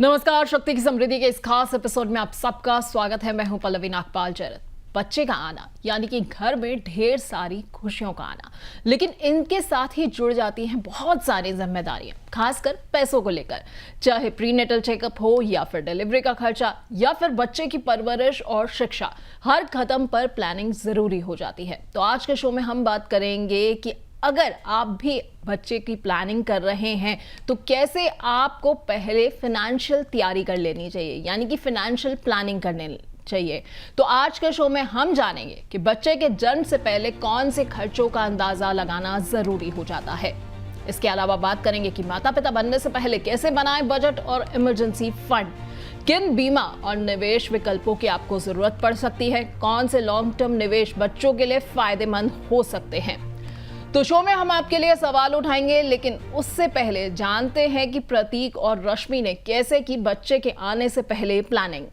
नमस्कार, शक्ति की समृद्धि के इस खास एपिसोड में आप सबका स्वागत है। मैं हूं पल्लवी नागपाल जैरत। बच्चे का आना यानी कि घर में ढेर सारी खुशियों का आना, लेकिन इनके साथ ही जुड़ जाती हैं बहुत सारी जिम्मेदारियां, खासकर पैसों को लेकर। चाहे प्रीनेटल चेकअप हो या फिर डिलीवरी का खर्चा या फिर बच्चे की परवरिश और शिक्षा, हर कदम पर प्लानिंग जरूरी हो जाती है। तो आज के शो में हम बात करेंगे कि अगर आप भी बच्चे की प्लानिंग कर रहे हैं तो कैसे आपको पहले फाइनेंशियल तैयारी कर लेनी चाहिए, यानी कि फाइनेंशियल प्लानिंग करने चाहिए। तो आज के शो में हम जानेंगे कि बच्चे के जन्म से पहले कौन से खर्चों का अंदाजा लगाना जरूरी हो जाता है। इसके अलावा बात करेंगे कि माता पिता बनने से पहले कैसे बनाएं बजट और इमरजेंसी फंड, किन बीमा और निवेश विकल्पों की आपको जरूरत पड़ सकती है, कौन से लॉन्ग टर्म निवेश बच्चों के लिए फायदेमंद हो सकते हैं। तो शो में हम आपके लिए सवाल उठाएंगे, लेकिन उससे पहले जानते हैं कि प्रतीक और रश्मि ने कैसे की बच्चे के आने से पहले प्लानिंग।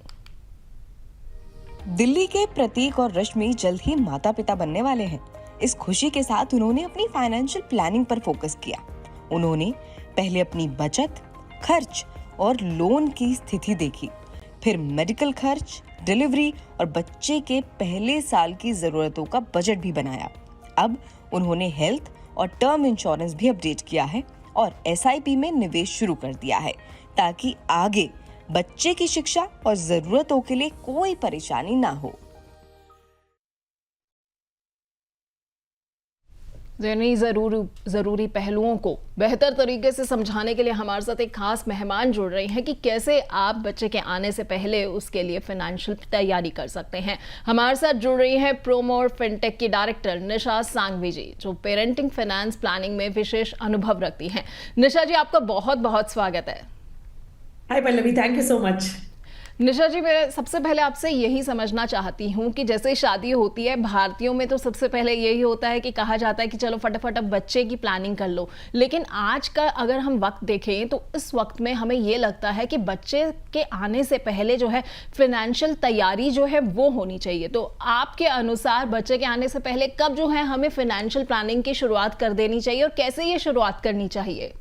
दिल्ली के प्रतीक और रश्मि जल्द ही माता पिता बनने वाले हैं। इस खुशी के साथ उन्होंने अपनी फाइनेंशियल प्लानिंग पर फोकस किया। उन्होंने पहले अपनी बचत, खर्च और लोन की स्थिति देखी, फिर मेडिकल खर्च, डिलीवरी और बच्चे के पहले साल की जरूरतों का बजट भी बनाया। अब उन्होंने हेल्थ और टर्म इंश्योरेंस भी अपडेट किया है और एसआईपी में निवेश शुरू कर दिया है, ताकि आगे बच्चे की शिक्षा और जरूरतों के लिए कोई परेशानी ना हो। जरूरी पहलुओं को बेहतर तरीके से समझाने के लिए हमारे साथ एक खास मेहमान जुड़ रहे हैं कि कैसे आप बच्चे के आने से पहले उसके लिए फाइनेंशियल तैयारी कर सकते हैं। हमारे साथ जुड़ रही है प्रोमोर फिनटेक की डायरेक्टर निशा सांघवी जी, जो पेरेंटिंग फाइनेंस प्लानिंग में विशेष अनुभव रखती हैं। निशा जी, आपका बहुत बहुत स्वागत है। Hi Pallavi, thank you so much. Nisha ji, मैं सबसे पहले आपसे यही समझना चाहती हूँ कि जैसे शादी होती है, भारतीयों में तो सबसे पहले यही होता है कि कहा जाता है कि चलो फटाफट अब बच्चे की प्लानिंग कर लो। लेकिन आज का अगर हम वक्त देखें तो इस वक्त में हमें ये लगता है कि बच्चे के आने से पहले जो है फाइनेंशियल तैयारी जो है वो होनी चाहिए। तो आपके अनुसार बच्चे के आने से पहले कब जो है हमें फाइनेंशियल प्लानिंग की शुरुआत कर देनी चाहिए और कैसे ये शुरुआत करनी चाहिए?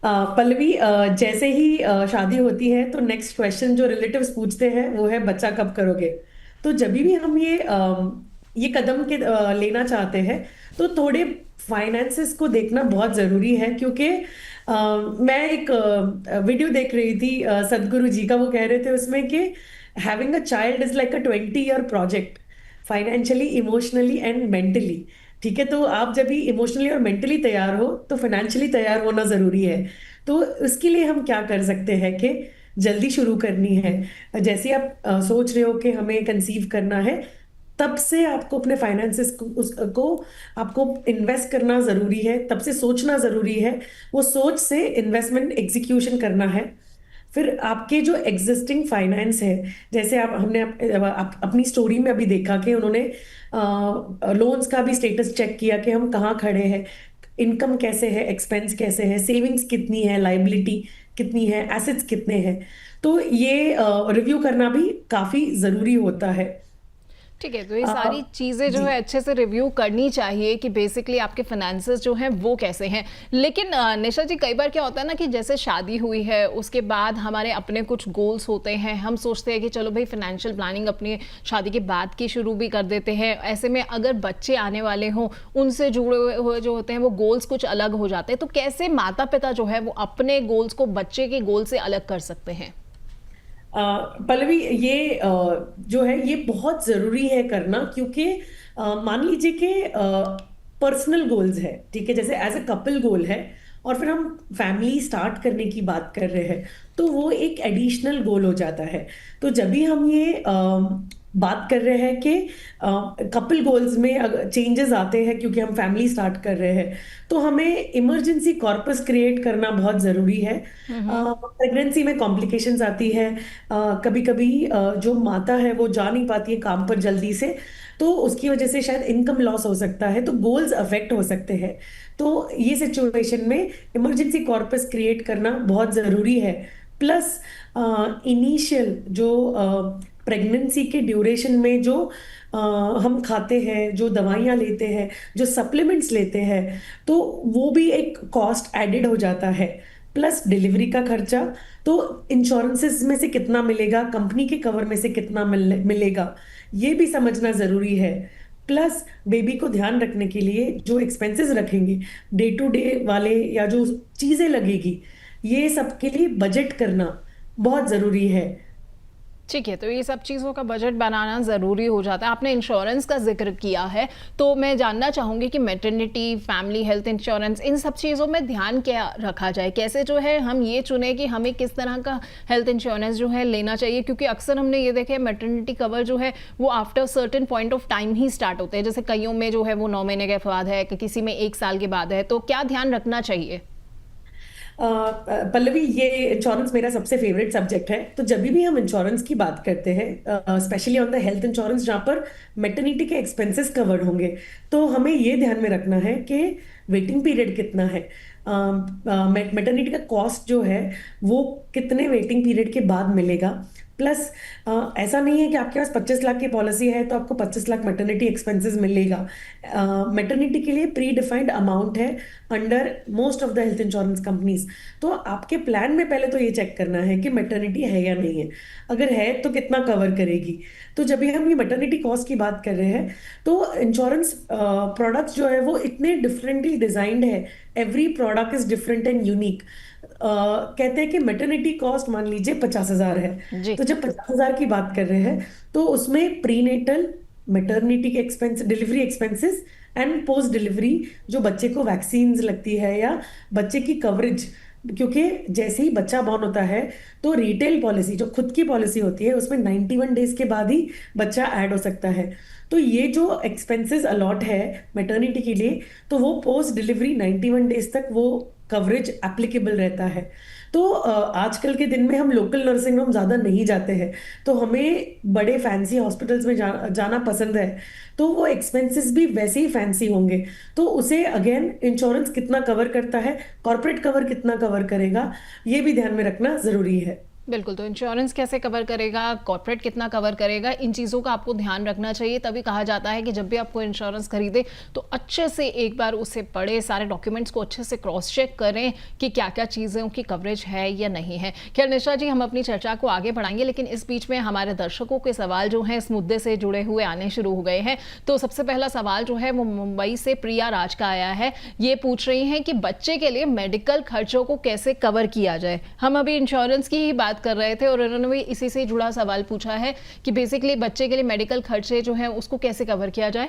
पल्लवी, जैसे ही शादी होती है तो नेक्स्ट क्वेश्चन जो रिलेटिव्स पूछते हैं वो है बच्चा कब करोगे। तो जब भी हम ये कदम के लेना चाहते हैं तो थोड़े फाइनेंसेस को देखना बहुत ज़रूरी है, क्योंकि मैं एक वीडियो देख रही थी सदगुरु जी का। वो कह रहे थे उसमें कि having a child is like a 20-year project, financially, emotionally and mentally. ठीक है, तो आप जब भी इमोशनली और मेंटली तैयार हो तो फाइनेंशियली तैयार होना ज़रूरी है। तो उसके लिए हम क्या कर सकते हैं कि जल्दी शुरू करनी है। जैसे आप सोच रहे हो कि हमें कंसीव करना है, तब से आपको अपने फाइनेंसेस को आपको इन्वेस्ट करना ज़रूरी है, तब से सोचना ज़रूरी है। वो सोच से इन्वेस्टमेंट एग्जीक्यूशन करना है। फिर आपके जो एग्जिस्टिंग फाइनेंस है, जैसे हमने अपनी स्टोरी में अभी देखा कि उन्होंने लोन्स का भी स्टेटस चेक किया कि हम कहाँ खड़े हैं, इनकम कैसे है, एक्सपेंस कैसे है, सेविंग्स कितनी है, लाइबिलिटी कितनी है, एसेट्स कितने हैं। तो ये रिव्यू करना भी काफ़ी ज़रूरी होता है। ठीक है, तो ये सारी चीज़ें जो है अच्छे से रिव्यू करनी चाहिए कि बेसिकली आपके फाइनेंसेस जो हैं वो कैसे हैं। लेकिन निशा जी, कई बार क्या होता है ना कि जैसे शादी हुई है, उसके बाद हमारे अपने कुछ गोल्स होते हैं। हम सोचते हैं कि चलो भाई फाइनेंशियल प्लानिंग अपनी शादी के बाद की शुरू भी कर देते हैं। ऐसे में अगर बच्चे आने वाले हों, उनसे जुड़े हुए जो होते हैं वो गोल्स कुछ अलग हो जाते हैं। तो कैसे माता पिता जो है वो अपने गोल्स को बच्चे के गोल से अलग कर सकते हैं? पल्लवी, ये जो है ये बहुत ज़रूरी है करना, क्योंकि मान लीजिए कि पर्सनल गोल्स है, ठीक है, जैसे एज अ कपल गोल है और फिर हम फैमिली स्टार्ट करने की बात कर रहे हैं, तो वो एक एडिशनल गोल हो जाता है। तो जब भी हम ये बात कर रहे हैं कि कपल गोल्स में चेंजेस आते हैं क्योंकि हम फैमिली स्टार्ट कर रहे हैं, तो हमें इमरजेंसी कॉर्पस क्रिएट करना बहुत ज़रूरी है। प्रेगनेंसी में कॉम्प्लिकेशंस आती है, कभी कभी जो माता है वो जा नहीं पाती है काम पर जल्दी से, तो उसकी वजह से शायद इनकम लॉस हो सकता है, तो गोल्स अफेक्ट हो सकते हैं। तो ये सिचुएशन में इमरजेंसी कॉर्पस क्रिएट करना बहुत ज़रूरी है। प्लस इनिशियल जो प्रेगनेंसी के ड्यूरेशन में जो हम खाते हैं, जो दवाइयाँ लेते हैं, जो सप्लीमेंट्स लेते हैं, तो वो भी एक कॉस्ट एडेड हो जाता है। प्लस डिलीवरी का खर्चा। तो इंश्योरेंसेस में से कितना मिलेगा, कंपनी के कवर में से कितना मिलेगा, ये भी समझना जरूरी है। प्लस बेबी को ध्यान रखने के लिए जो एक्सपेंसेस रखेंगे, डे टू डे वाले या जो चीजें लगेगी, ये सब के लिए बजट करना बहुत जरूरी है। ठीक है, तो ये सब चीज़ों का बजट बनाना ज़रूरी हो जाता है। आपने इंश्योरेंस का जिक्र किया है, तो मैं जानना चाहूँगी कि मैटरनिटी, फैमिली हेल्थ इंश्योरेंस, इन सब चीज़ों में ध्यान क्या रखा जाए? कैसे जो है हम ये चुने कि हमें किस तरह का हेल्थ इंश्योरेंस जो है लेना चाहिए? क्योंकि अक्सर हमने ये देखा है मैटरनिटी कवर जो है वो after certain point of time he start होते हैं। जैसे कईयों में जो है वो 9 महीने के बाद है, किसी में 1 साल के बाद है, तो क्या ध्यान रखना चाहिए? पल्लवी, ये इंश्योरेंस मेरा सबसे फेवरेट सब्जेक्ट है। तो जब भी हम इंश्योरेंस की बात करते हैं, specially on the health insurance जहाँ पर मेटर्निटी के एक्सपेंसेस कवर्ड होंगे, तो हमें ये ध्यान में रखना है कि वेटिंग पीरियड कितना है, मेटर्निटी का कॉस्ट जो है वो कितने वेटिंग पीरियड के बाद मिलेगा। प्लस ऐसा नहीं है कि आपके पास 25 लाख की पॉलिसी है तो आपको 25 लाख मैटरनिटी एक्सपेंसेस मिलेगा। मैटरनिटी के लिए प्री डिफाइंड अमाउंट है under most of the health insurance companies. तो आपके प्लान में पहले तो ये चेक करना है कि मैटरनिटी है या नहीं है, अगर है तो कितना कवर करेगी। तो जब भी हम ये मैटरनिटी कॉस्ट की बात कर रहे हैं, तो इंश्योरेंस प्रोडक्ट्स जो है वो इतने डिफरेंटली डिजाइंड है, every product is different and unique. कहते हैं कि मैटरनिटी कॉस्ट मान लीजिए 50,000 है, तो जब 50,000 की बात कर रहे हैं तो उसमें प्रीनेटल, मैटरनिटी के expense, delivery expenses and post delivery जो बच्चे को वैक्सीन लगती है या बच्चे की कवरेज, क्योंकि जैसे ही बच्चा बॉर्न होता है तो रिटेल पॉलिसी जो खुद की पॉलिसी होती है उसमें 91 डेज के बाद ही बच्चा ऐड हो सकता है। तो ये जो एक्सपेंसेस अलॉट है मैटरनिटी के लिए, तो वो पोस्ट डिलीवरी 91 डेज तक वो कवरेज एप्लीकेबल रहता है। तो आजकल के दिन में हम लोकल नर्सिंग होम ज़्यादा नहीं जाते हैं, तो हमें बड़े फैंसी हॉस्पिटल्स में जाना पसंद है, तो वो एक्सपेंसेस भी वैसे ही फैंसी होंगे। तो उसे अगेन इंश्योरेंस कितना कवर करता है, कॉर्पोरेट कवर कितना कवर करेगा, ये भी ध्यान में रखना ज़रूरी है। बिल्कुल, तो इंश्योरेंस कैसे कवर करेगा, कॉर्पोरेट कितना कवर करेगा, इन चीज़ों का आपको ध्यान रखना चाहिए। तभी कहा जाता है कि जब भी आपको इंश्योरेंस खरीदे तो अच्छे से एक बार उसे पढ़े, सारे डॉक्यूमेंट्स को अच्छे से क्रॉस चेक करें कि क्या क्या चीज़ों की कवरेज है या नहीं है। खैर निशा जी, हम अपनी चर्चा को आगे बढ़ाएंगे, लेकिन इस बीच में हमारे दर्शकों के सवाल जो हैं इस मुद्दे से जुड़े हुए आने शुरू हो गए हैं। तो सबसे पहला सवाल जो है वो मुंबई से प्रिया राज का आया है। ये पूछ रही हैं कि बच्चे के लिए मेडिकल खर्चों को कैसे कवर किया जाए। हम अभी इंश्योरेंस की ही बात कर रहे थे और उन्होंने भी इसी से जुड़ा सवाल पूछा है कि बेसिकली बच्चे के लिए मेडिकल खर्चे जो हैं उसको कैसे कवर किया जाए।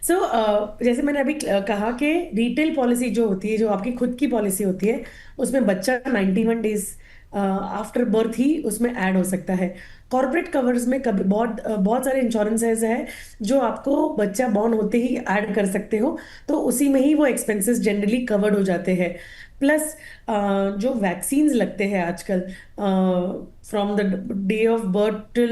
जैसे मैंने अभी कहा कि रिटेल पॉलिसी जो होती है, जो आपकी खुद की पॉलिसी होती है, उसमें बच्चा 91 डेज आफ्टर बर्थ ही उसमें ऐड हो सकता है। कॉर्पोरेट कवर्स में कभी बहुत सारे इंश्योरेंसेज है जो आपको बच्चा बॉर्न होते ही ऐड कर सकते हो, तो उसी में ही वो एक्सपेंसेस जनरली कवर्ड हो जाते हैं। प्लस जो वैक्सीन्स लगते हैं आजकल from the day of birth till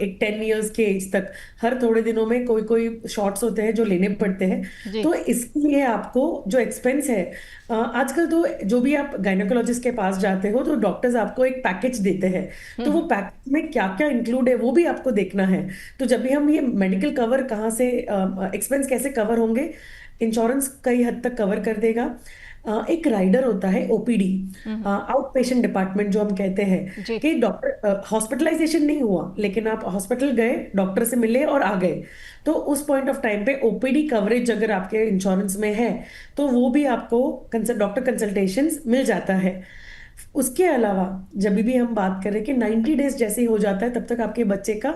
एक 10 इयर्स के एज तक, हर थोड़े दिनों में कोई कोई शॉट्स होते हैं जो लेने पड़ते हैं। तो इसके लिए आपको जो एक्सपेंस है, आजकल तो जो भी आप गायनेकोलॉजिस्ट के पास जाते हो तो डॉक्टर्स आपको एक पैकेज देते हैं, तो वो पैकेज में क्या क्या इंक्लूड है वो भी आपको देखना है। तो जब भी हम ये मेडिकल कवर कहाँ से, एक्सपेंस कैसे कवर होंगे, इंश्योरेंस कई हद तक कवर कर देगा। एक राइडर होता है ओपीडी, आउट पेशेंट डिपार्टमेंट जो हम कहते हैं, कि डॉक्टर हॉस्पिटलाइजेशन नहीं हुआ लेकिन आप हॉस्पिटल गए, डॉक्टर से मिले और आ गए, तो उस पॉइंट ऑफ टाइम पे ओपीडी कवरेज अगर आपके इंश्योरेंस में है तो वो भी आपको डॉक्टर कंसल्टेशंस मिल जाता है। उसके अलावा जब भी हम बात करें कि 90 डेज जैसे ही हो जाता है तब तक आपके बच्चे का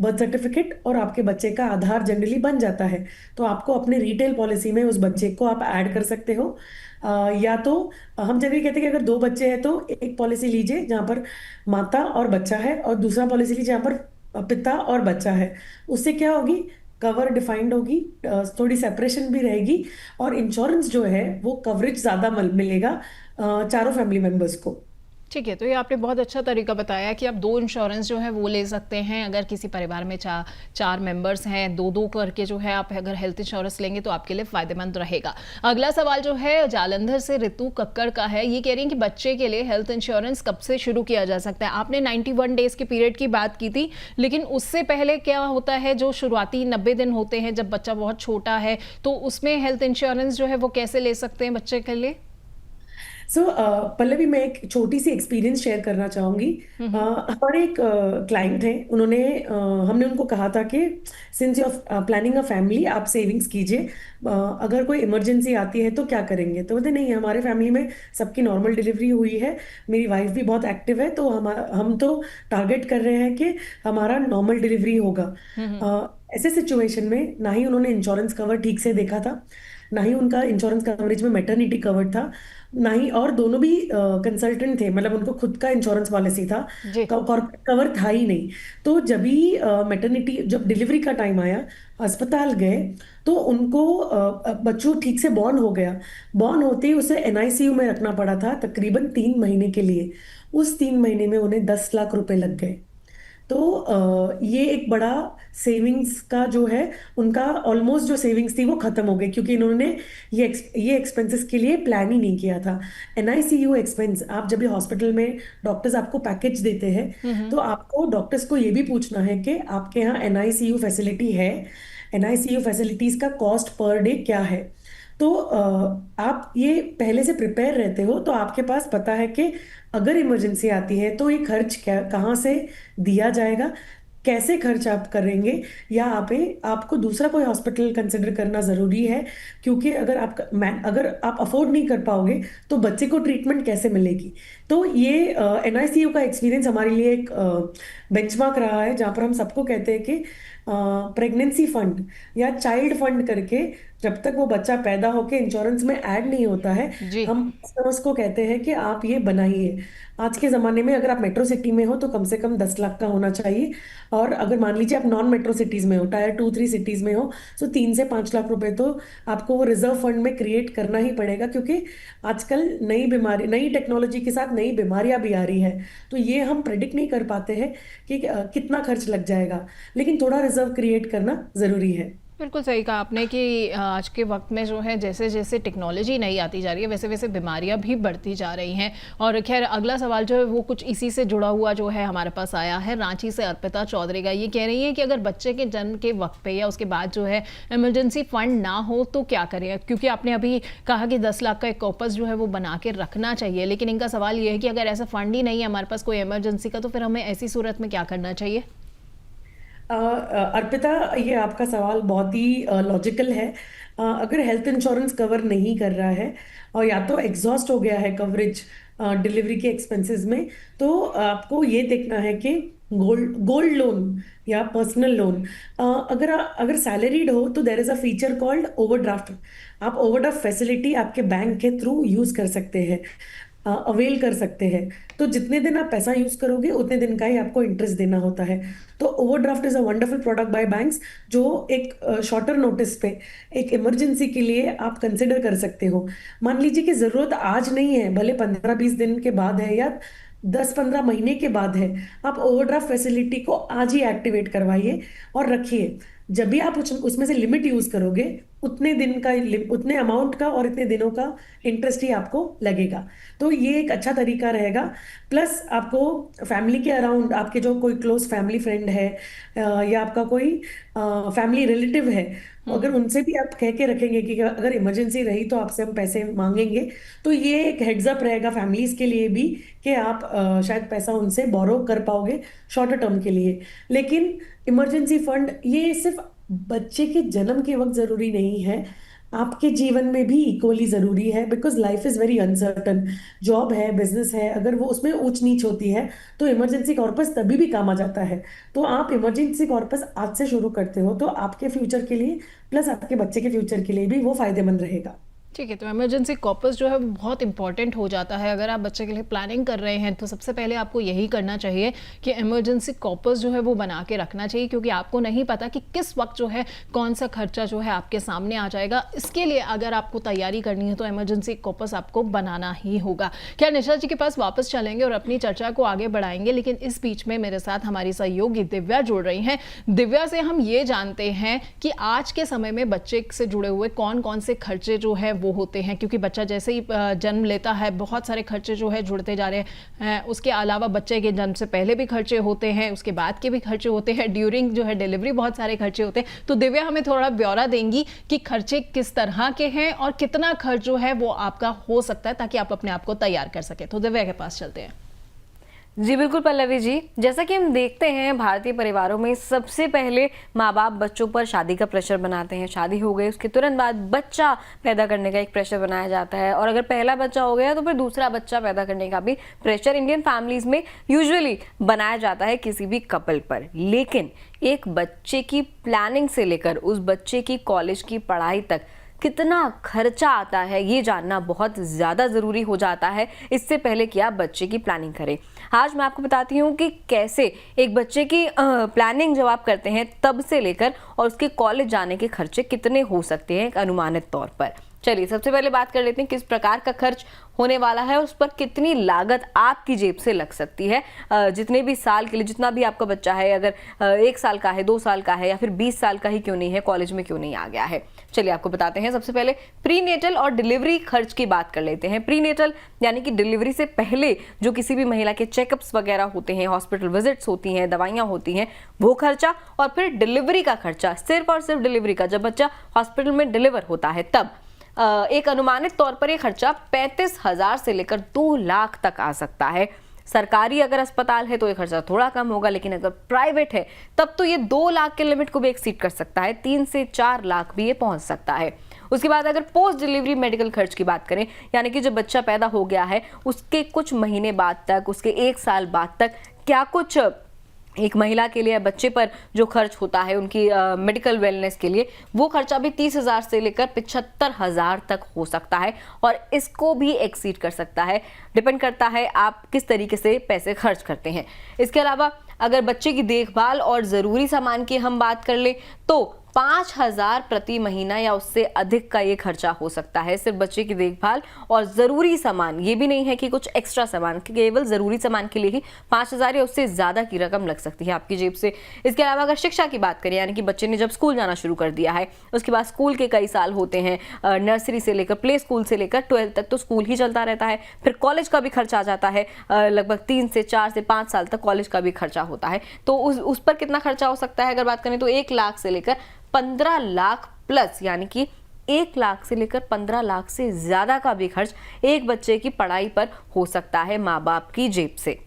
बर्थ सर्टिफिकेट और आपके बच्चे का आधार जनरली बन जाता है, तो आपको अपने रिटेल पॉलिसी में उस बच्चे को आप ऐड कर सकते हो। या तो हम जब ये कहते हैं कि अगर 2 बच्चे हैं तो एक पॉलिसी लीजिए जहां पर माता और बच्चा है और दूसरा पॉलिसी लीजिए जहां पर पिता और बच्चा है। उससे क्या होगी, कवर डिफाइंड होगी, थोड़ी सेपरेशन भी रहेगी और इंश्योरेंस जो है वो कवरेज ज्यादा मिलेगा चारों फैमिली मेंबर्स को। ठीक है, तो ये आपने बहुत अच्छा तरीका बताया कि आप 2 इंश्योरेंस जो है वो ले सकते हैं। अगर किसी परिवार में 4 मेंबर्स हैं, 2-2 करके जो है आप अगर हेल्थ इंश्योरेंस लेंगे तो आपके लिए फ़ायदेमंद रहेगा। अगला सवाल जो है जालंधर से ऋतु कक्कड़ का है। ये कह रही हैं कि बच्चे के लिए हेल्थ इंश्योरेंस कब से शुरू किया जा सकता है। आपने 91 डेज के पीरियड की बात की थी, लेकिन उससे पहले क्या होता है, जो शुरुआती 90 दिन होते हैं जब बच्चा बहुत छोटा है, तो उसमें हेल्थ इंश्योरेंस जो है वो कैसे ले सकते हैं बच्चे के लिए? सो पल्लवी, मैं एक छोटी सी एक्सपीरियंस शेयर करना चाहूंगी। हमारे एक क्लाइंट हैं, उन्होंने हमने उनको कहा था कि since you are planning a family, आप सेविंग्स कीजिए। अगर कोई इमरजेंसी आती है तो क्या करेंगे? तो बोलते नहीं, हमारे फैमिली में सबकी नॉर्मल डिलीवरी हुई है, मेरी वाइफ भी बहुत एक्टिव है, तो हम तो टारगेट कर रहे हैं कि हमारा नॉर्मल डिलीवरी होगा। ऐसे सिचुएशन में ना ही उन्होंने इंश्योरेंस कवर ठीक से देखा था, ना ही उनका इंश्योरेंस कवरेज में मैटरनिटी कवर था, ना ही, और दोनों भी कंसल्टेंट थे, मतलब उनको खुद का इंश्योरेंस पॉलिसी था, जी। कॉर्पोरेट कवर था ही नहीं। तो जब भी मैटरनिटी, जब डिलीवरी का टाइम आया, अस्पताल गए, तो उनको बच्चों ठीक से बॉर्न हो गया। बॉर्न होते ही उसे एनआईसीयू में रखना पड़ा था तकरीबन 3 महीने के लिए। उस 3 महीने में उन्हें 10 लाख रुपए लग गए। तो ये एक बड़ा सेविंग्स का जो है, उनका ऑलमोस्ट जो सेविंग्स थी वो खत्म हो गई, क्योंकि इन्होंने ये एक्सपेंसेस के लिए प्लान ही नहीं किया था। एनआईसीयू एक्सपेंस, आप जब भी हॉस्पिटल में डॉक्टर्स आपको पैकेज देते हैं, तो आपको डॉक्टर्स को ये भी पूछना है कि आपके यहाँ एनआईसीयू फैसिलिटी है, एनआईसीयू फैसिलिटीज का कॉस्ट पर डे क्या है। तो आप ये पहले से प्रिपेयर रहते हो, तो आपके पास पता है कि अगर इमरजेंसी आती है तो ये खर्च क्या, कहाँ से दिया जाएगा, कैसे खर्च आप करेंगे, या आपको दूसरा कोई हॉस्पिटल कंसिडर करना जरूरी है, क्योंकि अगर आप अफोर्ड नहीं कर पाओगे तो बच्चे को ट्रीटमेंट कैसे मिलेगी। तो ये एनआईसीयू का एक्सपीरियंस हमारे लिए एक बेंचमार्क रहा है, जहाँ पर हम सबको कहते हैं कि प्रेगनेंसी फंड या चाइल्ड फंड करके, जब तक वो बच्चा पैदा होके इंश्योरेंस में ऐड नहीं होता है, जी। हम उसको कहते हैं कि आप ये बनाइए। आज के ज़माने में अगर आप मेट्रो सिटी में हो तो कम से कम 10 लाख का होना चाहिए, और अगर मान लीजिए आप नॉन मेट्रो सिटीज़ में हो, टायर 2-3 सिटीज़ में हो, तो 3 से 5 लाख रुपए तो आपको वो रिजर्व फंड में क्रिएट करना ही पड़ेगा, क्योंकि आजकल नई टेक्नोलॉजी के साथ नई बीमारियां भी आ रही है। तो ये हम प्रेडिक्ट नहीं कर पाते हैं कि कितना खर्च लग जाएगा, लेकिन थोड़ा रिजर्व क्रिएट करना ज़रूरी है। बिल्कुल सही कहा आपने कि आज के वक्त में जो है जैसे जैसे टेक्नोलॉजी नई आती जा रही है वैसे वैसे बीमारियां भी बढ़ती जा रही हैं। और खैर अगला सवाल जो है वो कुछ इसी से जुड़ा हुआ जो है हमारे पास आया है रांची से अर्पिता चौधरी का। ये कह रही है कि अगर बच्चे के जन्म के वक्त पे या उसके बाद जो है इमरजेंसी फंड ना हो तो क्या करें, क्योंकि आपने अभी कहा कि 10 लाख का एक कॉर्पस जो है वो बना के रखना चाहिए, लेकिन इनका सवाल ये है कि अगर ऐसा फंड ही नहीं है हमारे पास कोई इमरजेंसी का, तो फिर हमें ऐसी सूरत में क्या करना चाहिए? अर्पिता, ये आपका सवाल बहुत ही लॉजिकल है। अगर हेल्थ इंश्योरेंस कवर नहीं कर रहा है और या तो एग्जॉस्ट हो गया है कवरेज डिलीवरी के एक्सपेंसेस में, तो आपको ये देखना है कि गोल्ड लोन या पर्सनल लोन, अगर सैलरीड हो तो there is a feature called overdraft. आप ओवरड्राफ्ट फैसिलिटी आपके बैंक के थ्रू यूज कर सकते हैं, अवेल कर सकते हैं। तो जितने दिन आप पैसा यूज करोगे उतने दिन का ही आपको इंटरेस्ट देना होता है। तो overdraft is a wonderful product bye banks, जो एक शॉर्टर नोटिस पे एक इमरजेंसी के लिए आप कंसिडर कर सकते हो। मान लीजिए कि जरूरत आज नहीं है, भले 15-20 दिन के बाद है या 10-15 महीने के बाद है, आप ओवरड्राफ्ट फैसिलिटी को आज ही एक्टिवेट करवाइए और रखिए। जब भी आप उसमें से लिमिट यूज करोगे, उतने दिन का, उतने अमाउंट का और इतने दिनों का इंटरेस्ट ही आपको लगेगा। तो ये एक अच्छा तरीका रहेगा। प्लस आपको फैमिली के अराउंड, आपके जो कोई क्लोज फैमिली फ्रेंड है या आपका कोई फैमिली रिलेटिव है, अगर उनसे भी आप कह के रखेंगे कि अगर इमरजेंसी रही तो आपसे हम पैसे मांगेंगे, तो ये एक हेड्स अप रहेगा फैमिलीज के लिए भी कि आप शायद पैसा उनसे बोरो कर पाओगे शॉर्टर टर्म के लिए। लेकिन इमरजेंसी फंड ये सिर्फ बच्चे के जन्म के वक्त जरूरी नहीं है, आपके जीवन में भी इक्वली जरूरी है, because life is very uncertain. Job है, बिजनेस है, अगर वो उसमें ऊंच नीच होती है तो इमरजेंसी कॉर्पस तभी भी काम आ जाता है। तो आप इमरजेंसी कॉर्पस आज से शुरू करते हो तो आपके फ्यूचर के लिए प्लस आपके बच्चे के फ्यूचर के लिए भी वो फायदेमंद रहेगा। ठीक है, तो इमरजेंसी कॉर्पस जो है वो बहुत इंपॉर्टेंट हो जाता है। अगर आप बच्चे के लिए प्लानिंग कर रहे हैं तो सबसे पहले आपको यही करना चाहिए कि इमरजेंसी कॉर्पस जो है वो बना के रखना चाहिए, क्योंकि आपको नहीं पता कि किस वक्त जो है कौन सा खर्चा जो है आपके सामने आ जाएगा। इसके लिए अगर आपको तैयारी करनी है तो इमरजेंसी कॉर्पस आपको बनाना ही होगा। क्या निशा जी के पास वापस चलेंगे और अपनी चर्चा को आगे बढ़ाएंगे, लेकिन इस बीच में मेरे साथ हमारी सहयोगी दिव्या जुड़ रही हैं। दिव्या से हम ये जानते हैं कि आज के समय में बच्चे से जुड़े हुए कौन कौन से खर्चे जो है वो होते हैं, क्योंकि बच्चा जैसे ही जन्म लेता है बहुत सारे खर्चे जो है जुड़ते जा रहे हैं। उसके अलावा बच्चे के जन्म से पहले भी खर्चे होते हैं, उसके बाद के भी खर्चे होते हैं, ड्यूरिंग जो है डिलीवरी बहुत सारे खर्चे होते हैं। तो दिव्या हमें थोड़ा ब्यौरा देंगी कि खर्चे किस तरह के हैं और कितना खर्च जो है वो आपका हो सकता है, ताकि आप अपने आप को तैयार कर सके। तो दिव्या के पास चलते हैं। जी बिल्कुल पल्लवी जी, जैसा कि हम देखते हैं भारतीय परिवारों में सबसे पहले माँ बाप बच्चों पर शादी का प्रेशर बनाते हैं। शादी हो गई उसके तुरंत बाद बच्चा पैदा करने का एक प्रेशर बनाया जाता है, और अगर पहला बच्चा हो गया तो फिर दूसरा बच्चा पैदा करने का भी प्रेशर इंडियन फैमिलीज में यूजुअली बनाया जाता है किसी भी कपल पर। लेकिन एक बच्चे की प्लानिंग से लेकर उस बच्चे की कॉलेज की पढ़ाई तक कितना खर्चा आता है ये जानना बहुत ज़्यादा ज़रूरी हो जाता है, इससे पहले कि आप बच्चे की प्लानिंग करें। आज मैं आपको बताती हूँ कि कैसे एक बच्चे की प्लानिंग जब आप करते हैं तब से लेकर और उसके कॉलेज जाने के खर्चे कितने हो सकते हैं एक अनुमानित तौर पर। चलिए सबसे पहले बात कर लेते हैं किस प्रकार का खर्च होने वाला है और उस पर कितनी लागत आपकी जेब से लग सकती है। जितने भी साल के लिए, जितना भी आपका बच्चा है, अगर 1 साल का है, 2 साल का है या फिर 20 साल का ही क्यों नहीं है, कॉलेज में क्यों नहीं आ गया है। चलिए आपको बताते हैं। सबसे पहले प्रीनेटल और डिलीवरी खर्च की बात कर लेते हैं। प्रीनेटल यानी कि डिलीवरी से पहले जो किसी भी महिला के चेकअप्स वगैरह होते हैं, हॉस्पिटल विजिट्स होती हैं, दवाइयाँ होती हैं, वो खर्चा, और फिर डिलीवरी का खर्चा, सिर्फ और सिर्फ डिलीवरी का, जब बच्चा हॉस्पिटल में डिलीवर होता है तब एक अनुमानित तौर पर ये खर्चा 35,000 से लेकर 2 लाख तक आ सकता है। सरकारी अगर अस्पताल है तो ये खर्चा थोड़ा कम होगा, लेकिन अगर प्राइवेट है तब तो ये 2 लाख के लिमिट को भी एक्सीड कर सकता है, 3 से 4 लाख भी ये पहुंच सकता है। उसके बाद अगर पोस्ट डिलीवरी मेडिकल खर्च की बात करें, यानी कि जब बच्चा पैदा हो गया है उसके कुछ महीने बाद तक, उसके 1 साल बाद तक क्या कुछ एक महिला के लिए बच्चे पर जो खर्च होता है उनकी मेडिकल वेलनेस के लिए, वो खर्चा भी 30,000 से लेकर 75,000 तक हो सकता है, और इसको भी एक्सीड कर सकता है। डिपेंड करता है आप किस तरीके से पैसे खर्च करते हैं। इसके अलावा अगर बच्चे की देखभाल और ज़रूरी सामान की हम बात कर ले तो 5,000 प्रति महीना या उससे अधिक का ये खर्चा हो सकता है, सिर्फ बच्चे की देखभाल और ज़रूरी सामान। ये भी नहीं है कि कुछ एक्स्ट्रा सामान, केवल ज़रूरी सामान के लिए ही 5,000 या उससे ज़्यादा की रकम लग सकती है आपकी जेब से। इसके अलावा अगर शिक्षा की बात करें, यानी कि बच्चे ने जब स्कूल जाना शुरू कर दिया है, उसके बाद स्कूल के कई साल होते हैं, नर्सरी से लेकर, प्ले स्कूल से लेकर 12th तक तो स्कूल ही चलता रहता है। फिर कॉलेज का भी खर्चा आ जाता है, लगभग 3 से 4 से 5 साल तक कॉलेज का भी खर्चा होता है। तो उस पर कितना खर्चा हो सकता है अगर बात करें तो 1 लाख से लेकर 15 लाख प्लस, यानी कि 1 लाख से लेकर 15 लाख से ज्यादा का भी खर्च एक बच्चे की पढ़ाई पर हो सकता है माँ बाप की जेब से।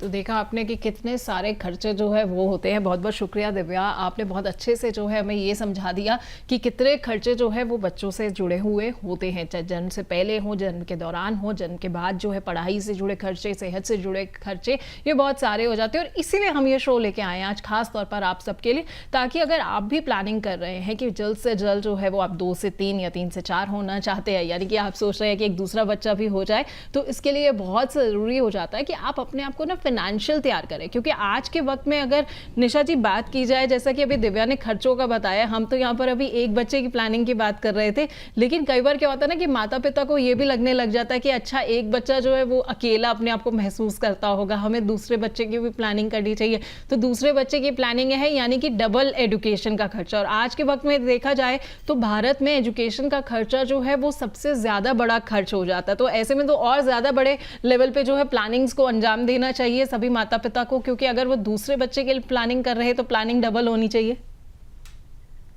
तो देखा आपने कि कितने सारे खर्चे जो है वो होते हैं। बहुत बहुत शुक्रिया दिव्या, आपने बहुत अच्छे से जो है हमें ये समझा दिया कि कितने खर्चे जो है वो बच्चों से जुड़े हुए होते हैं, चाहे जन्म से पहले हो, जन्म के दौरान हो, जन्म के बाद जो है पढ़ाई से जुड़े खर्चे, सेहत से जुड़े खर्चे, ये बहुत सारे हो जाते हैं। और इसीलिए हम ये शो लेके आए हैं आज खास तौर पर आप सबके लिए, ताकि अगर आप भी प्लानिंग कर रहे हैं कि जल्द से जल्द जो है वो आप 2 से 3 या 3 से 4 होना चाहते हैं, यानी कि आप सोच रहे हैं कि एक दूसरा बच्चा भी हो जाए, तो इसके लिए बहुत ज़रूरी हो जाता है कि आप अपने आप को ना फाइनेंशियल तैयार करें। क्योंकि आज के वक्त में अगर निशा जी बात की जाए, जैसा कि अभी दिव्या ने खर्चों का बताया, हम तो यहाँ पर अभी एक बच्चे की प्लानिंग की बात कर रहे थे, लेकिन कई बार क्या होता है ना कि माता पिता को ये भी लगने लग जाता है कि अच्छा एक बच्चा जो है वो अकेला अपने आप को महसूस करता होगा, हमें दूसरे बच्चे की भी प्लानिंग करनी चाहिए। तो दूसरे बच्चे की प्लानिंग है यानी कि डबल एजुकेशन का खर्चा। और आज के वक्त में देखा जाए तो भारत में एजुकेशन का खर्चा जो है वो सबसे ज्यादा बड़ा खर्च हो जाता है। तो ऐसे में तो और ज्यादा बड़े लेवल पे जो है प्लानिंग्स को अंजाम देना चाहिए सभी माता पिता को, क्योंकि अगर वो दूसरे बच्चे के लिए प्लानिंग कर रहे हैं तो प्लानिंग डबल होनी चाहिए।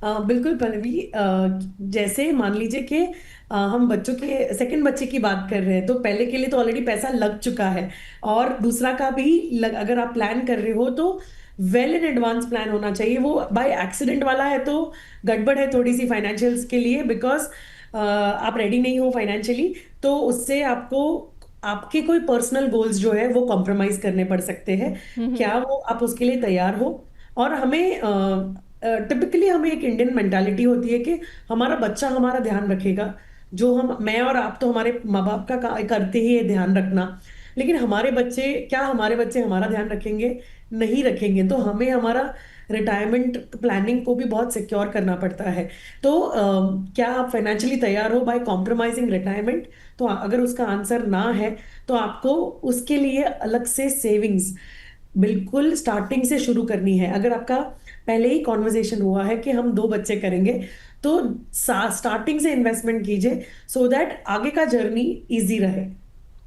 बिल्कुल पल्लवी, जैसे मान लीजिए कि हम बच्चों के सेकंड बच्चे की बात कर रहे हैं, तो पहले के लिए तो ऑलरेडी पैसा लग चुका है, और दूसरा का भी अगर आप प्लान कर रहे हो तो वेल इन एडवांस प्लान होना चाहिए। वो बाय एक्सीडेंट वाला है तो गड़बड़ है थोड़ी सी फाइनेंशियल्स के लिए, बिकॉज आप रेडी नहीं हो फाइनेंशियली, तो उससे आपको आपके कोई पर्सनल गोल्स जो है वो कॉम्प्रोमाइज करने पड़ सकते हैं। क्या वो आप उसके लिए तैयार हो? और हमें टिपिकली हमें एक इंडियन मेंटालिटी होती है कि हमारा बच्चा हमारा ध्यान रखेगा, जो मैं और आप तो हमारे माँ बाप का करते ही है ध्यान रखना, लेकिन हमारे बच्चे हमारा ध्यान रखेंगे? नहीं रखेंगे। तो हमें हमारा रिटायरमेंट प्लानिंग को भी बहुत सिक्योर करना पड़ता है। तो क्या आप फाइनेंशियली तैयार हो बाय कॉम्प्रोमाइजिंग रिटायरमेंट? तो अगर उसका आंसर ना है तो आपको उसके लिए अलग से सेविंग्स बिल्कुल स्टार्टिंग से शुरू करनी है। अगर आपका पहले ही कॉन्वर्जेशन हुआ है कि हम 2 बच्चे करेंगे, तो स्टार्टिंग से इन्वेस्टमेंट कीजिए सो दैट आगे का जर्नी इजी रहे।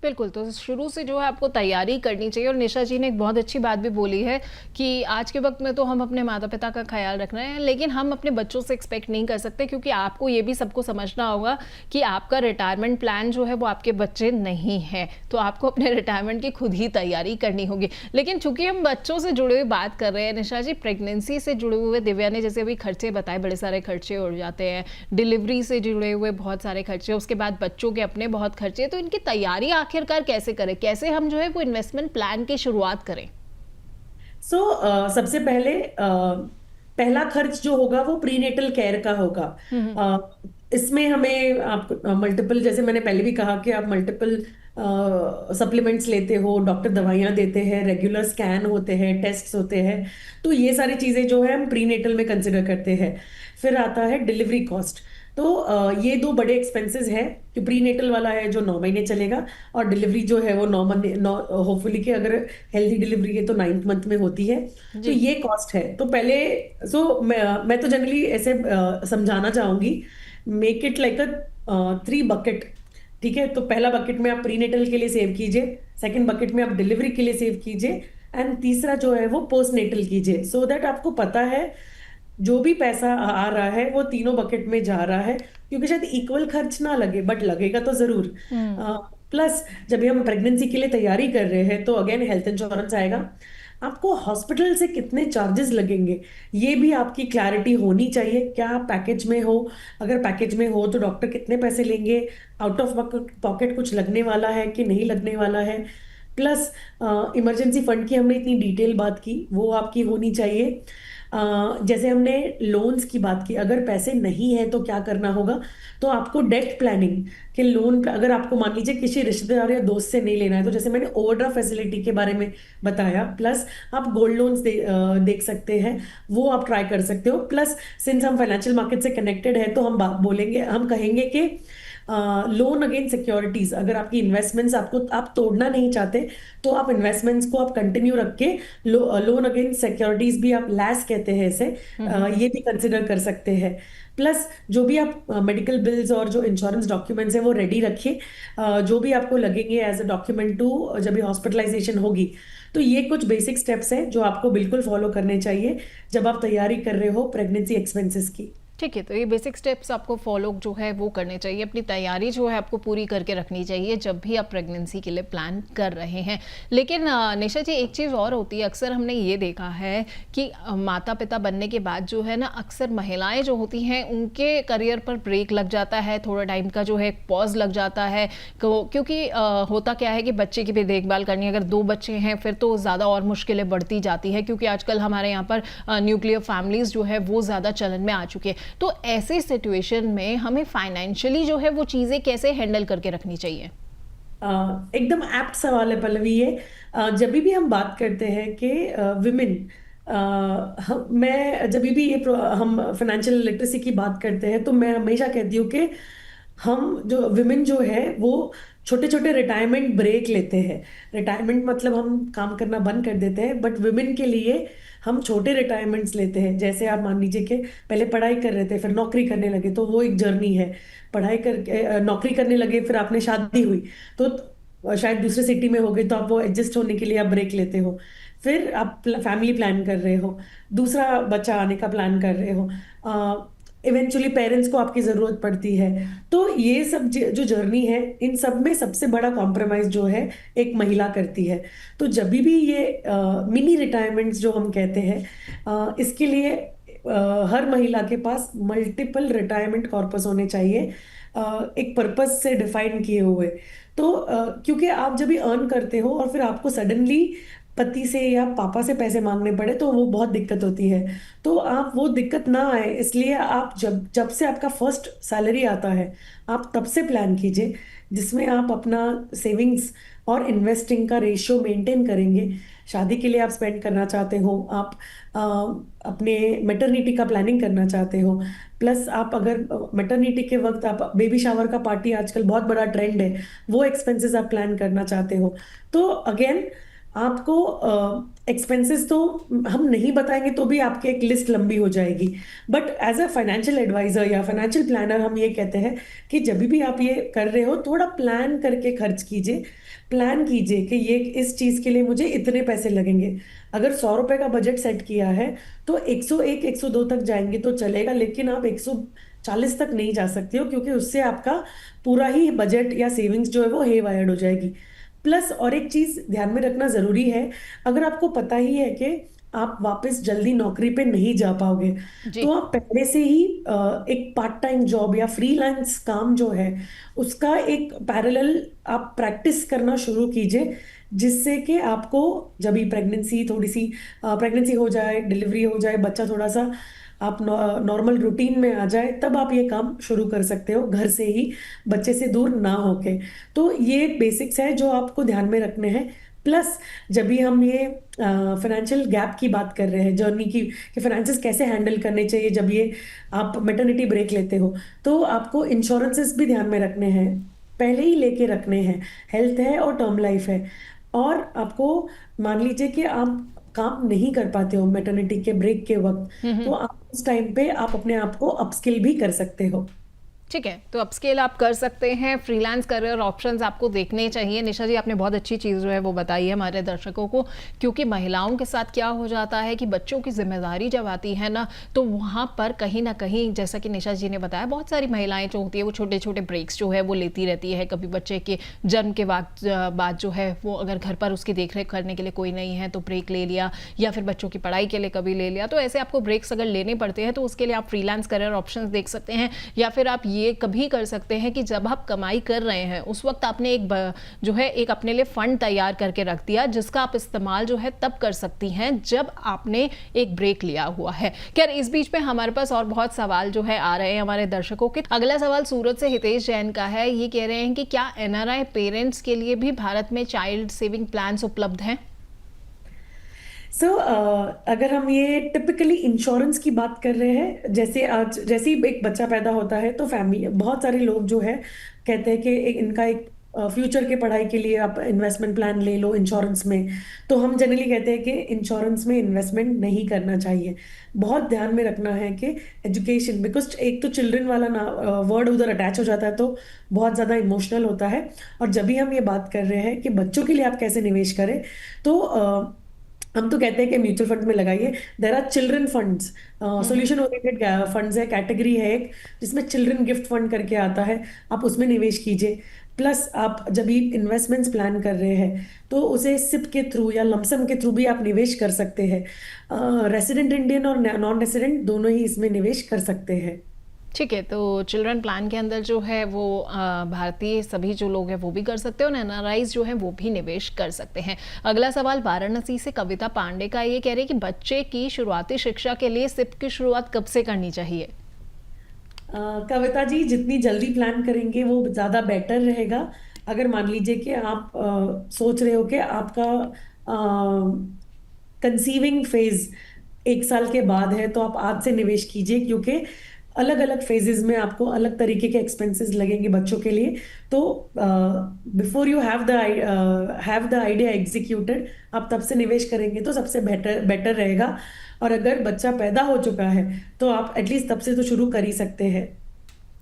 बिल्कुल, तो शुरू से जो है आपको तैयारी करनी चाहिए। और निशा जी ने एक बहुत अच्छी बात भी बोली है कि आज के वक्त में तो हम अपने माता पिता का ख्याल रख रहे हैं, लेकिन हम अपने बच्चों से एक्सपेक्ट नहीं कर सकते, क्योंकि आपको ये भी सबको समझना होगा कि आपका रिटायरमेंट प्लान जो है वो आपके बच्चे नहीं है, तो आपको अपने रिटायरमेंट की खुद ही तैयारी करनी होगी। लेकिन चूंकि हम बच्चों से जुड़े हुए बात कर रहे हैं निशा जी, प्रेगनेंसी से जुड़े हुए दिव्या ने जैसे अभी खर्चे बताए, बड़े सारे खर्चे उड़ जाते हैं, डिलीवरी से जुड़े हुए बहुत सारे खर्चे, उसके बाद बच्चों के अपने बहुत खर्चे, तो इनकी तैयारी आखिरकार कैसे करें, कैसे हम जो है वो इन्वेस्टमेंट प्लान की शुरुआत करें? सबसे पहले पहला खर्च जो होगा वो प्रीनेटल केयर का होगा। इसमें हमें आप मल्टीपल, जैसे मैंने पहले भी कहा कि आप मल्टीपल सप्लीमेंट्स लेते हो, डॉक्टर दवाइयाँ देते हैं, रेगुलर स्कैन होते हैं, टेस्ट्स होते हैं, तो ये सारी चीजें जो है हम प्रीनेटल में कंसिडर करते हैं। फिर आता है डिलीवरी कॉस्ट। तो ये 2 बड़े एक्सपेंसेस हैं कि प्रीनेटल वाला है जो 9 महीने चलेगा, और डिलीवरी जो है वो 9 होपफुली कि अगर हेल्दी डिलीवरी है तो 9th मंथ में होती है। तो ये कॉस्ट है। तो पहले मैं तो जनरली ऐसे समझाना चाहूंगी, make it like a 3 bucket. ठीक है, तो पहला बकेट में आप प्रीनेटल के लिए सेव कीजिए, सेकंड बकेट में आप डिलीवरी के लिए सेव कीजिए, एंड तीसरा जो है वो पोस्टनेटल कीजिए, सो दैट आपको पता है जो भी पैसा आ रहा है वो तीनों बकेट में जा रहा है, क्योंकि शायद इक्वल खर्च ना लगे बट लगेगा तो जरूर। प्लस जब भी हम प्रेगनेंसी के लिए तैयारी कर रहे हैं तो अगेन हेल्थ इंश्योरेंस आएगा, आपको हॉस्पिटल से कितने चार्जेस लगेंगे ये भी आपकी क्लैरिटी होनी चाहिए। क्या आप पैकेज में हो, अगर पैकेज में हो तो डॉक्टर कितने पैसे लेंगे, आउट ऑफ पॉकेट कुछ लगने वाला है कि नहीं लगने वाला है। प्लस इमरजेंसी फंड की हमने इतनी डिटेल बात की, वो आपकी होनी चाहिए। जैसे हमने लोन्स की बात की, अगर पैसे नहीं है तो क्या करना होगा, तो आपको डेट प्लानिंग के लोन, अगर आपको मान लीजिए किसी रिश्तेदार या दोस्त से नहीं लेना है, तो जैसे मैंने ओवरड्राफ्ट फैसिलिटी के बारे में बताया, प्लस आप गोल्ड लोन्स देख सकते हैं, वो आप ट्राई कर सकते हो। प्लस सिंस हम फाइनेंशियल मार्केट से कनेक्टेड है तो हम कहेंगे कि लोन अगेंस्ट सिक्योरिटीज, अगर आपकी इन्वेस्टमेंट्स आप तोड़ना नहीं चाहते तो आप इन्वेस्टमेंट्स को आप कंटिन्यू रख के लोन अगेंस्ट सिक्योरिटीज भी, आप लैस कहते हैं इसे, ये भी कंसिडर कर सकते हैं। प्लस जो भी आप मेडिकल बिल्स और जो इंश्योरेंस डॉक्यूमेंट्स हैं वो रेडी रखिए, जो भी आपको लगेंगे एज अ डॉक्यूमेंट टू जब भी हॉस्पिटलाइजेशन होगी। तो ये कुछ बेसिक स्टेप्स हैं जो आपको बिल्कुल फॉलो करने चाहिए जब आप तैयारी कर रहे हो प्रेगनेंसी एक्सपेंसेस की। ठीक है, तो ये बेसिक स्टेप्स आपको फॉलो जो है वो करने चाहिए, अपनी तैयारी जो है आपको पूरी करके रखनी चाहिए जब भी आप प्रेगनेंसी के लिए प्लान कर रहे हैं। लेकिन निशा जी, एक चीज़ और होती है, अक्सर हमने ये देखा है कि माता पिता बनने के बाद जो है ना, अक्सर महिलाएं जो होती हैं उनके करियर पर ब्रेक लग जाता है, थोड़ा टाइम का जो है पॉज लग जाता है, क्योंकि होता क्या है कि बच्चे की भी देखभाल करनी है। अगर 2 बच्चे हैं फिर तो ज़्यादा और मुश्किलें बढ़ती जाती है, क्योंकि आजकल हमारे यहाँ पर न्यूक्लियर फैमिलीज जो है वो ज़्यादा चलन में आ चुके हैं। तो ऐसे सिचुएशन में हमें फाइनेंशियली जो है वो चीजें कैसे हैंडल करके रखनी चाहिए? एकदम एप्ट सवाल है पल्लवी ये। जब भी हम बात करते हैं कि विमेन, मैं जब भी हम फाइनेंशियल लिटरेसी की बात करते हैं तो मैं हमेशा कहती हूँ कि हम जो विमेन जो है वो छोटे छोटे रिटायरमेंट ब्रेक लेते हैं। रिटायरमेंट मतलब हम काम करना बंद कर देते हैं, बट विमेन के लिए हम छोटे रिटायरमेंट्स लेते हैं। जैसे आप मान लीजिए कि पहले पढ़ाई कर रहे थे, फिर नौकरी करने लगे, तो वो एक जर्नी है। पढ़ाई करके नौकरी करने लगे, फिर आपने शादी हुई तो शायद दूसरे सिटी में हो गई, तो आप वो एडजस्ट होने के लिए आप ब्रेक लेते हो। फिर आप फैमिली प्लान कर रहे हो, दूसरा बच्चा आने का प्लान कर रहे हो, इवेंचुअली पेरेंट्स को आपकी जरूरत पड़ती है। तो ये सब जो जर्नी है, इन सब में सबसे बड़ा कॉम्प्रोमाइज जो है एक महिला करती है। तो जब भी ये मिनी रिटायरमेंट्स जो हम कहते हैं, इसके लिए हर महिला के पास मल्टीपल रिटायरमेंट कॉर्पस होने चाहिए, एक पर्पस से डिफाइन किए हुए। तो क्योंकि आप जब भी अर्न करते हो और फिर आपको सडनली पति से या पापा से पैसे मांगने पड़े तो वो बहुत दिक्कत होती है। तो आप वो दिक्कत ना आए, इसलिए आप जब से आपका फर्स्ट सैलरी आता है आप तब से प्लान कीजिए, जिसमें आप अपना सेविंग्स और इन्वेस्टिंग का रेशियो मेंटेन करेंगे। शादी के लिए आप स्पेंड करना चाहते हो, आप अपने मैटरनिटी का प्लानिंग करना चाहते हो, प्लस आप अगर मैटरनिटी के वक्त आप बेबी शावर का पार्टी आजकल बहुत बड़ा ट्रेंड है, वो एक्सपेंसेस आप प्लान करना चाहते हो। तो अगेन आपको एक्सपेंसेस तो हम नहीं बताएंगे तो भी आपकी एक लिस्ट लंबी हो जाएगी। But as a financial advisor या फाइनेंशियल प्लानर हम ये कहते हैं कि जब भी आप ये कर रहे हो थोड़ा प्लान करके खर्च कीजिए। प्लान कीजिए कि ये इस चीज के लिए मुझे इतने पैसे लगेंगे। अगर 100 रुपए का बजट सेट किया है तो 101 102 तक जाएंगे तो चलेगा, लेकिन आप 140 तक नहीं जा सकते हो, क्योंकि उससे आपका पूरा ही बजट या सेविंग्स जो है वो हे वायर्ड हो जाएगी। प्लस और एक चीज ध्यान में रखना जरूरी है, अगर आपको पता ही है कि आप वापस जल्दी नौकरी पे नहीं जा पाओगे, जी। तो आप पहले से ही एक पार्ट टाइम जॉब या फ्रीलांस काम जो है उसका एक पैरेलल आप प्रैक्टिस करना शुरू कीजिए, जिससे कि आपको जब भी प्रेगनेंसी थोड़ी सी प्रेगनेंसी हो जाए, डिलीवरी हो जाए, बच्चा थोड़ा सा आप नॉर्मल रूटीन में आ जाए, तब आप ये काम शुरू कर सकते हो घर से ही, बच्चे से दूर ना होके। तो ये बेसिक्स है जो आपको ध्यान में रखने हैं। प्लस जब भी हम ये फाइनेंशियल गैप की बात कर रहे हैं, जर्नी की, कि फाइनेंसेस कैसे हैंडल करने चाहिए जब ये आप मैटरनिटी ब्रेक लेते हो, तो आपको इंश्योरेंसेस भी ध्यान में रखने हैं, पहले ही लेके रखने हैं। हेल्थ है और टर्म लाइफ है। और आपको मान लीजिए कि आप काम नहीं कर पाते हो मैटरनिटी के ब्रेक के वक्त, तो आप उस टाइम पे आप अपने आप को अपस्किल भी कर सकते हो। ठीक है, तो अपस्केल आप कर सकते हैं, फ्रीलांस करियर ऑप्शंस आपको देखने चाहिए। निशा जी, आपने बहुत अच्छी चीज़ जो है वो बताई है हमारे दर्शकों को, क्योंकि महिलाओं के साथ क्या हो जाता है कि बच्चों की जिम्मेदारी जब आती है ना, तो वहाँ पर कहीं ना कहीं, जैसा कि निशा जी ने बताया, बहुत सारी महिलाएं जो होती है वो छोटे छोटे ब्रेक्स जो है वो लेती रहती है। कभी बच्चे के जन्म के बाद जो है वो अगर घर पर उसकी देख रेख करने के लिए कोई नहीं है तो ब्रेक ले लिया, या फिर बच्चों की पढ़ाई के लिए कभी ले लिया। तो ऐसे आपको ब्रेक्स अगर लेने पड़ते हैं तो उसके लिए आप फ्रीलांस करियर ऑप्शंस देख सकते हैं, या फिर आप ये कभी कर सकते हैं कि जब आप कमाई कर रहे हैं उस वक्त आपने जो है एक अपने लिए फंड तैयार करके रख दिया, जिसका आप इस्तेमाल जो है तब कर सकती हैं जब आपने एक ब्रेक लिया हुआ है। खैर, इस बीच में हमारे पास और बहुत सवाल जो है आ रहे हैं हमारे दर्शकों के। अगला सवाल सूरत से हितेश जैन का है। ये कह रहे हैं कि क्या एनआरआई पेरेंट्स के लिए भी भारत में चाइल्ड सेविंग प्लान्स उपलब्ध हैं? अगर हम ये टिपिकली इंश्योरेंस की बात कर रहे हैं, जैसे ही एक बच्चा पैदा होता है तो फैमिली, बहुत सारे लोग जो है कहते हैं कि इनका एक फ्यूचर के पढ़ाई के लिए आप इन्वेस्टमेंट प्लान ले लो इंश्योरेंस में। तो हम जनरली कहते हैं कि इंश्योरेंस में इन्वेस्टमेंट नहीं करना चाहिए। बहुत ध्यान में रखना है कि एजुकेशन, बिकॉज एक तो चिल्ड्रन वाला ना वर्ड उधर अटैच हो जाता है तो बहुत ज़्यादा इमोशनल होता है। और जब भी हम ये बात कर रहे हैं कि बच्चों के लिए आप कैसे निवेश करें, तो हम तो कहते हैं कि म्यूचुअल फंड में लगाइए। There are children funds, solution oriented funds है, कैटेगरी है एक, जिसमें चिल्ड्रन गिफ्ट फंड करके आता है, आप उसमें निवेश कीजिए। प्लस आप जब भी इन्वेस्टमेंट्स प्लान कर रहे हैं तो उसे सिप के थ्रू या लमसम के थ्रू भी आप निवेश कर सकते हैं। रेसिडेंट इंडियन और नॉन रेसिडेंट दोनों ही इसमें निवेश कर सकते हैं। ठीक है, तो चिल्ड्रन प्लान के अंदर जो है वो भारतीय सभी जो लोग हैं वो भी कर सकते हैं, और एनआरआईज जो हैं वो भी निवेश कर सकते हैं। अगला सवाल वाराणसी से कविता पांडे का। ये कह रहे हैं कि बच्चे की शुरुआती शिक्षा के लिए सिप की शुरुआत कब से करनी चाहिए? कविता जी, जितनी जल्दी प्लान करेंगे वो ज़्यादा बेटर रहेगा। अगर मान लीजिए कि आप सोच रहे हो कि आपका कंसीविंग फेज 1 साल के बाद है, तो आप आज से निवेश कीजिए, क्योंकि अलग अलग फेजेस में आपको अलग तरीके के एक्सपेंसेस लगेंगे बच्चों के लिए। तो before you have the idea executed, आप तब से निवेश करेंगे तो सबसे बेटर रहेगा। और अगर बच्चा पैदा हो चुका है तो आप एटलीस्ट तब से तो शुरू कर ही सकते हैं।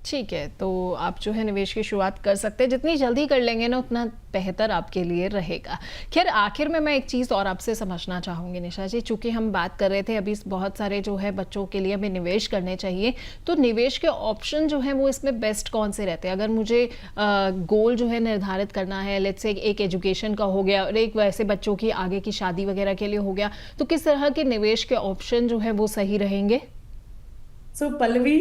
ठीक है, तो आप जो है निवेश की शुरुआत कर सकते हैं। जितनी जल्दी कर लेंगे ना उतना बेहतर आपके लिए रहेगा। खैर, आखिर में मैं एक चीज़ और आपसे समझना चाहूँगी निशा जी, चूँकि हम बात कर रहे थे अभी बहुत सारे जो है बच्चों के लिए हमें निवेश करने चाहिए, तो निवेश के ऑप्शन जो हैं वो इसमें बेस्ट कौन से रहते हैं? अगर मुझे गोल जो है निर्धारित करना है, लेट्स से एक एजुकेशन का हो गया और एक वैसे बच्चों की आगे की शादी वगैरह के लिए हो गया, तो किस तरह के निवेश के ऑप्शन जो है वो सही रहेंगे? पल्लवी,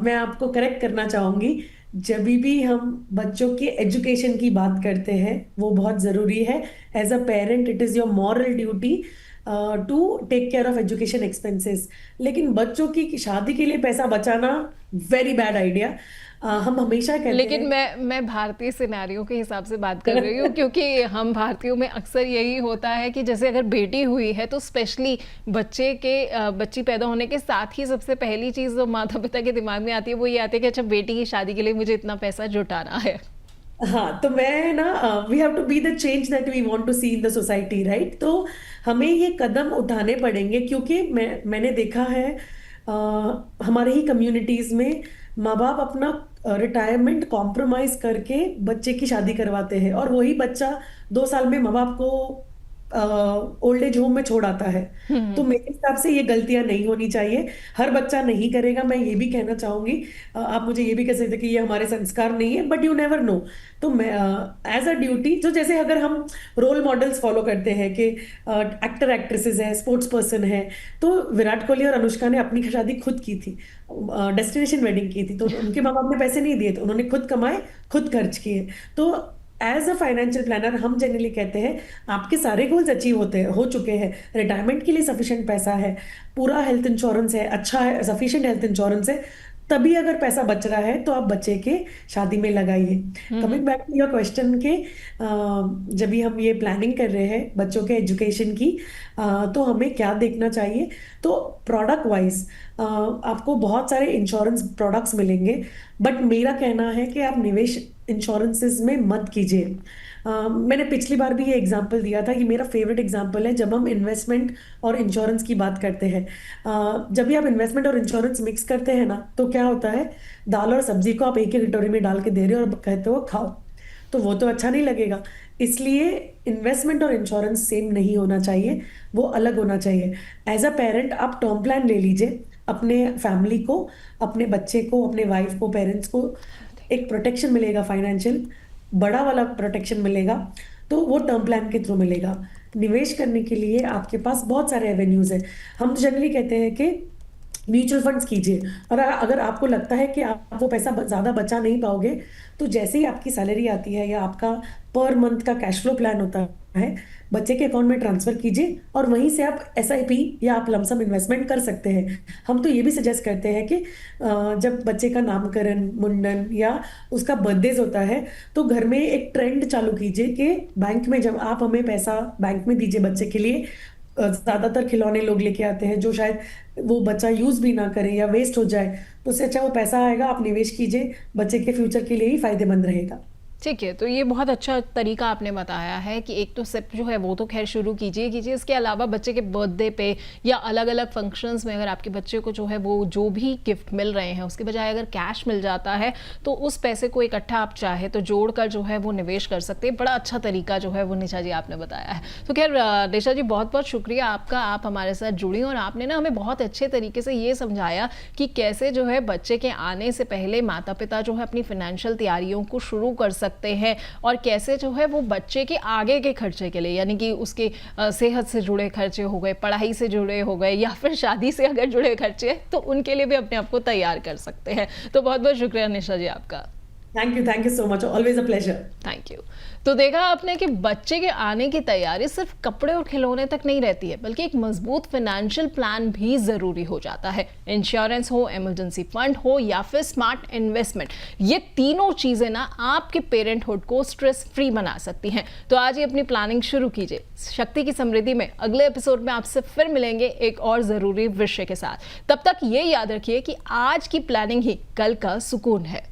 मैं आपको करेक्ट करना चाहूंगी। जब भी हम बच्चों के एजुकेशन की बात करते हैं वो बहुत ज़रूरी है। As a parent it is your moral duty to take care of education expenses. लेकिन बच्चों की शादी के लिए पैसा बचाना वेरी बैड आइडिया। हम हमेशा कहते लेकिन हैं, मैं भारतीय सिनेरियो के हिसाब से बात कर रही हूँ क्योंकि हम भारतीयों में अक्सर यही होता है कि जैसे अगर बेटी हुई है तो स्पेशली बच्ची पैदा होने के साथ ही सबसे पहली चीज़ जो माता पिता के दिमाग में आती है वो ये आती है कि अच्छा बेटी की शादी के लिए मुझे इतना पैसा जुटाना है। हाँ, तो मैं ना, we have to be the change that we want to see in the society, right? तो हमें ये कदम उठाने पड़ेंगे, क्योंकि मैंने देखा है हमारे ही कम्युनिटीज में माँ बाप अपना रिटायरमेंट कॉम्प्रोमाइज करके बच्चे की शादी करवाते हैं, और वही बच्चा 2 साल में माँ बाप को ओल्ड एज होम में छोड़ आता है। तो मेरे हिसाब से ये गलतियां नहीं होनी चाहिए। हर बच्चा नहीं करेगा, मैं ये भी कहना चाहूंगी। आप मुझे ये भी कह सकते कि ये हमारे संस्कार नहीं है, बट यू नेवर नो। तो मैं एज अ ड्यूटी, जो जैसे अगर हम रोल मॉडल्स फॉलो करते हैं कि एक्टर एक्ट्रेसेस हैं, स्पोर्ट्स पर्सन है, तो विराट कोहली और अनुष्का ने अपनी शादी खुद की थी, डेस्टिनेशन वेडिंग की थी, तो उनके माँ बाप ने पैसे नहीं दिए, तो उन्होंने खुद कमाए, खुद खर्च किए। तो एज अ फाइनेंशियल प्लानर हम जनरली कहते हैं आपके सारे गोल्स अचीव हो चुके हैं, रिटायरमेंट के लिए सफिशिएंट पैसा है, पूरा हेल्थ इंश्योरेंस है, अच्छा है, सफिशिएंट हेल्थ इंश्योरेंस है, तभी अगर पैसा बच रहा है तो आप बच्चे के शादी में लगाइए। Coming back to your question के, जब भी हम ये प्लानिंग कर रहे हैं बच्चों के एजुकेशन की, तो हमें क्या देखना चाहिए? तो प्रोडक्ट वाइज आपको बहुत सारे इंश्योरेंस प्रोडक्ट्स मिलेंगे, बट मेरा कहना है कि आप निवेश इंश्योरेंसेस में मत कीजिए। मैंने पिछली बार भी ये एग्जांपल दिया था, कि मेरा फेवरेट एग्जांपल है जब हम इन्वेस्टमेंट और इंश्योरेंस की बात करते हैं। जब भी आप इन्वेस्टमेंट और इंश्योरेंस मिक्स करते हैं ना, तो क्या होता है, दाल और सब्जी को आप एक ही कटोरी में डाल के दे रहे हो और कहते हो खाओ, तो वो तो अच्छा नहीं लगेगा। इसलिए इन्वेस्टमेंट और इंश्योरेंस सेम नहीं होना चाहिए, वो अलग होना चाहिए। एज अ पेरेंट आप टर्म प्लान ले लीजिए, अपने फैमिली को, अपने बच्चे को, अपने वाइफ को, पेरेंट्स को एक प्रोटेक्शन मिलेगा, फाइनेंशियल बड़ा वाला प्रोटेक्शन मिलेगा, तो वो टर्म प्लान के थ्रू मिलेगा। निवेश करने के लिए आपके पास बहुत सारे एवेन्यूज हैं। हम जनरली कहते हैं कि म्यूचुअल फंड्स कीजिए, और अगर आपको लगता है कि आप वो पैसा ज़्यादा बचा नहीं पाओगे, तो जैसे ही आपकी सैलरी आती है या आपका पर मंथ का कैश फ्लो प्लान होता है, बच्चे के अकाउंट में ट्रांसफर कीजिए, और वहीं से आप एसआईपी या आप लमसम इन्वेस्टमेंट कर सकते हैं। हम तो ये भी सजेस्ट करते हैं कि जब बच्चे का नामकरण, मुंडन या उसका बर्थडेज होता है, तो घर में एक ट्रेंड चालू कीजिए कि बैंक में जब आप हमें पैसा बैंक में दीजिए बच्चे के लिए। ज्यादातर खिलौने लोग लेके आते हैं जो शायद वो बच्चा यूज भी ना करे या वेस्ट हो जाए, तो उससे अच्छा वो पैसा आएगा, आप निवेश कीजिए, बच्चे के फ्यूचर के लिए ही फायदेमंद रहेगा। ठीक है, तो ये बहुत अच्छा तरीका आपने बताया है कि एक तो स्टेप जो है वो तो खैर शुरू कीजिए। इसके अलावा बच्चे के बर्थडे पे या अलग अलग फंक्शंस में अगर आपके बच्चे को जो है वो जो भी गिफ्ट मिल रहे हैं उसके बजाय अगर कैश मिल जाता है, तो उस पैसे को इकट्ठा आप चाहे तो जोड़कर जो है वो निवेश कर सकते हैं। बड़ा अच्छा तरीका जो है वो निशा जी आपने बताया है। तो खैर निशा जी बहुत बहुत शुक्रिया आपका, आप हमारे साथ जुड़ी और आपने ना हमें बहुत अच्छे तरीके से ये समझाया कि कैसे जो है बच्चे के आने से पहले माता पिता जो है अपनी फाइनेंशियल तैयारियों को शुरू कर सकते हैं, और कैसे जो है वो बच्चे के आगे के खर्चे के लिए, यानी कि उसके सेहत से जुड़े खर्चे हो गए, पढ़ाई से जुड़े हो गए, या फिर शादी से अगर जुड़े खर्चे, तो उनके लिए भी अपने आप को तैयार कर सकते हैं। तो बहुत बहुत शुक्रिया निशा जी आपका। Thank you so much, always a pleasure. Thank you. तो देखा आपने कि बच्चे के आने की तैयारी सिर्फ कपड़े और खिलौने तक नहीं रहती है, बल्कि एक मजबूत फाइनेंशियल प्लान भी जरूरी हो जाता है। इंश्योरेंस हो, इमरजेंसी फंड हो या फिर स्मार्ट इन्वेस्टमेंट, ये तीनों चीजें ना आपके पेरेंटहुड को स्ट्रेस फ्री बना सकती हैं। तो आज ही अपनी प्लानिंग शुरू कीजिए। शक्ति की समृद्धि में अगले एपिसोड में आपसे फिर मिलेंगे एक और जरूरी विषय के साथ। तब तक ये याद रखिए कि आज की प्लानिंग ही कल का सुकून है।